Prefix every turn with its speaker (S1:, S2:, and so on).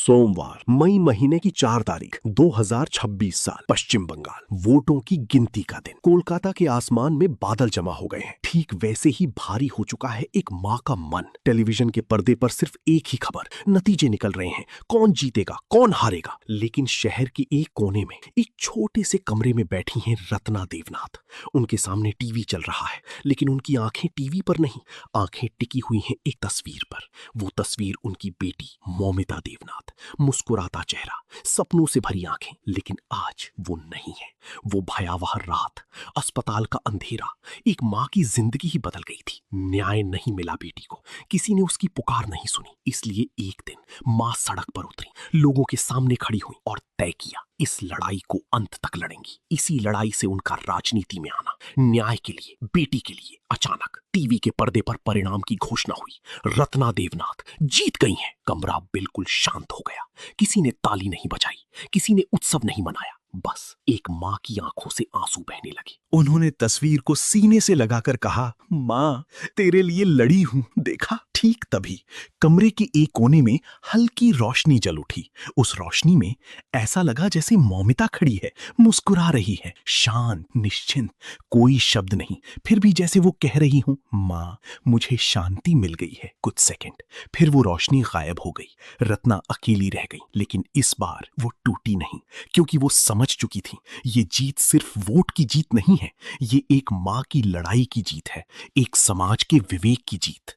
S1: सोमवार मई महीने की 4 तारीख 2026 साल पश्चिम बंगाल। वोटों की गिनती का दिन। कोलकाता के आसमान में बादल जमा हो गए हैं। ठीक वैसे ही भारी हो चुका है एक माँ का मन। टेलीविजन के पर्दे पर सिर्फ एक ही खबर, नतीजे निकल रहे हैं, कौन जीतेगा कौन हारेगा। लेकिन शहर के एक कोने में एक छोटे से कमरे में बैठी हैं रत्ना देवनाथ। उनके सामने टीवी चल रहा है, लेकिन उनकी आंखें टीवी पर नहीं, आंखें टिकी हुई हैं एक तस्वीर पर। वो तस्वीर उनकी बेटी मौमिता देवनाथ। मुस्कुराता चेहरा, सपनों से भरी आंखें। लेकिन आज वो नहीं है। वो भयावह रात, अस्पताल का अंधेरा, एक माँ की जिंदगी ही बदल गई थी। न्याय नहीं मिला बेटी को, किसी ने उसकी पुकार नहीं सुनी। इसलिए एक दिन माँ सड़क पर उतरी, लोगों के सामने खड़ी हुई और तय किया, इस लड़ाई को अंत तक लड़ेंगी। इसी लड़ाई से उनका राजनीति में आना, न्याय के लिए, बेटी के लिए। अचानक टीवी के पर्दे पर परिणाम की घोषणा हुई। रत्ना देवनाथ जीत गई हैं। कमरा बिल्कुल शांत हो गया। किसी ने ताली नहीं बजाई, किसी ने उत्सव नहीं मनाया। बस एक माँ की आंखों से आंसू बहने लगे।
S2: उन्होंने तस्वीर को सीने से लगाकर कहा, माँ तेरे लिए लड़ी हूं, देखा। ठीक तभी कमरे के एक कोने में हल्की रोशनी जल उठी। उस रोशनी में ऐसा लगा जैसे मौमिता खड़ी है, मुस्कुरा रही है, शांत निश्चिंत, कोई शब्द नहीं, फिर भी जैसे वो कह रही हूं, माँ मुझे शांति मिल गई है। कुछ सेकंड, फिर वो रोशनी गायब हो गई। रत्ना अकेली रह गई। लेकिन इस बार वो टूटी नहीं, क्योंकि वो समझ चुकी थी, ये जीत सिर्फ वोट की जीत नहीं है, ये एक माँ की लड़ाई की जीत है, एक समाज के विवेक की जीत।